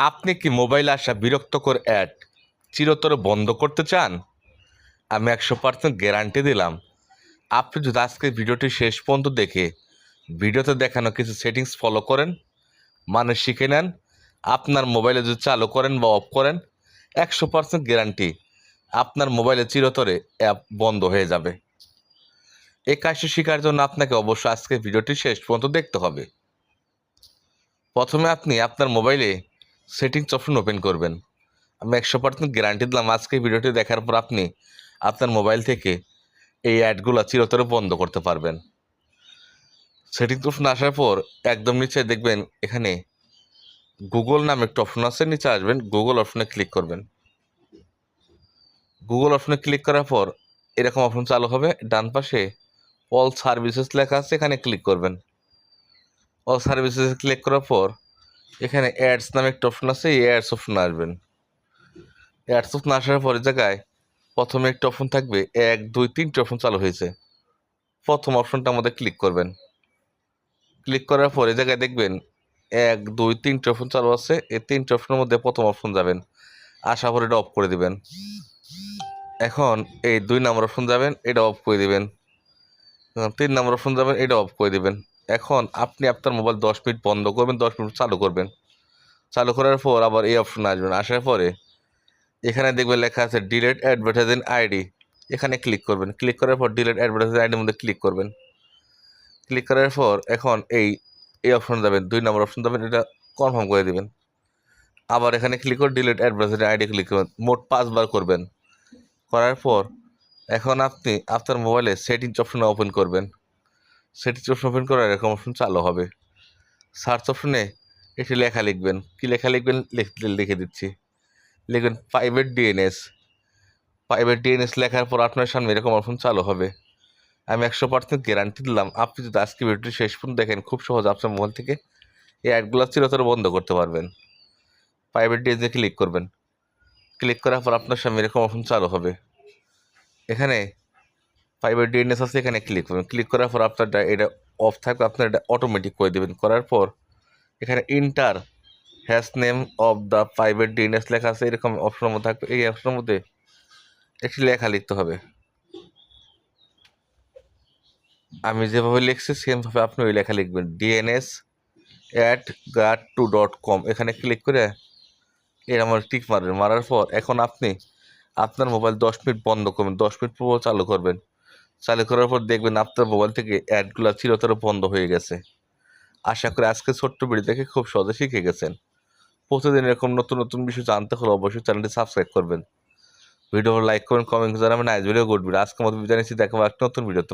আপনি কি মোবাইলে আসা বিরক্তকর অ্যাড চিরতরে বন্ধ করতে চান? আমি 100% গ্যারান্টি দিলাম। আপনি যদি আজকের ভিডিওটি শেষ পর্যন্ত দেখে ভিডিওতে দেখানো কিছু সেটিংস ফলো করেন, মানে শিখে নেন, আপনার মোবাইলে যদি চালু করেন বা অফ করেন, 100% গ্যারান্টি আপনার মোবাইলে চিরতরে অ্যাপ বন্ধ হয়ে যাবে। এই কাজটি শেখার জন্য আপনাকে অবশ্যই আজকের ভিডিওটি শেষ পর্যন্ত দেখতে হবে। প্রথমে আপনি আপনার মোবাইলে সেটিংস অপশন ওপেন করবেন। আমি 100% গ্যারান্টি দিলাম আজকে ভিডিওটি দেখার পর আপনি আপনার মোবাইল থেকে এই অ্যাডগুলো চিরতরে বন্ধ করতে পারবেন। সেটিংস অপশন আসার পর একদম নিচে দেখবেন এখানে গুগল নামে একটা অপশন আছে, নিচে আসবেন, গুগল অপশনে ক্লিক করবেন। গুগল অপশনে ক্লিক করার পর এরকম অপশন চালু হবে। ডান পাশে অল সার্ভিসেস লেখা আছে, এখানে ক্লিক করবেন। অল সার্ভিসেস ক্লিক করার পর এখানে অ্যাডস নামে একটা অপশন আছে, এই অ্যাডস অপশনে আসবেন। অ্যাডস অপশন আসার পর জায়গায় প্রথমে একটা অপশন থাকবে, 1 2 3টে অপশন চালু হয়েছে। প্রথম অপশনটার মধ্যে ক্লিক করবেন। ক্লিক করার পর এই জায়গায় দেখবেন 1 2 3টে অপশন চালু আছে। এই 3টে অপশনের মধ্যে প্রথম অপশন যাবেন, আসার পর এটা অফ করে দিবেন। এখন এই 2 নম্বর অপশন যাবেন, এটা অফ করে দিবেন। 3 নম্বর অপশন যাবেন, এটা অফ করে দিবেন। এখন আপনি আপনার মোবাইল 10 মিনিট বন্ধ করবেন, 10 মিনিট চালু করবেন। চালু করার পর আবার এই অপশন আসবেন। আসার পরে এখানে দেখবেন লেখা আছে ডিলেট অ্যাডভার্টাইজিং আইডি, এখানে ক্লিক করবেন। ক্লিক করার পর ডিলেট অ্যাডভার্টাইজিং আইডির মধ্যে ক্লিক করবেন। ক্লিক করার পর এখন এই অপশন যাবেন, 2 নম্বর অপশন যাবেন, এটা কনফার্ম করে দিবেন। আবার এখানে ক্লিক করে ডিলেট অ্যাডভার্টাইজিং আইডি ক্লিক করবেন, মোট 5 বার করবেন। করার পর এখন আপনি আপনার মোবাইলে সেটিংস অপশনে ওপেন করবেন। সেটিংস অপশন ওপেন করার এরকম অপশন চালু হবে। সার্চ অপশনে একটি লেখা লিখবেন। কি লেখা লিখবেন লিখে দিচ্ছি। লিখবেন প্রাইভেট ডিএনএস। প্রাইভেট ডিএনএস লেখার পর আপনার সামনে এরকম অপশন চালু হবে। আমি 100% গ্যারান্টি দিলাম আপনি যদি আজকে ভিডিওটি শেষ পর্যন্ত দেখেন, খুব সহজ আপনার মোবাইল থেকে এই অ্যাডগুলো চিরতরে বন্ধ করতে পারবেন। প্রাইভেট ডিএনএসে ক্লিক করবেন। ক্লিক করার পর আপনার সামনে এরকম অপশন চালু হবে। এখানে প্রাইভেট ডিএনএস আছে, এখানে ক্লিক করবেন। ক্লিক করার পর আপনার এটা অফ থাকবে, আপনার এটা অটোমেটিক করে দেবেন। করার পর এখানে inter hash name of the private DNS লেখা আছে, এরকম অপশনের মধ্যে থাকবে। এই অপশনের মধ্যে একটি লেখা লিখতে হবে। আমি যেভাবে লিখছি সেমভাবে আপনি ওই লেখা লিখবেন, dns@guard2.com। এখানে ক্লিক করে এর আমার টিক মারবেন। মারার পর এখন আপনি আপনার মোবাইল 10 মিনিট বন্ধ করবেন, 10 মিনিট পর চালু করবেন। চালু করার পর দেখবেন আপনার মোবাইল থেকে অ্যাডগুলো চিরতরে বন্ধ হয়ে গেছে। আশা করি আজকে ছোট্ট ভিডিও দেখে খুব সহজে শিখে গেছেন। প্রতিদিন এরকম নতুন নতুন বিষয় জানতে হলে অবশ্যই চ্যানেলটি সাবস্ক্রাইব করবেন। ভিডিও লাইক করবেন, কমেন্ট জানাবেন। আজ ভিডিও গুড ভিডিও। আজকের মতো বিদায় নিচ্ছি, দেখাবো একটা নতুন ভিডিওতে।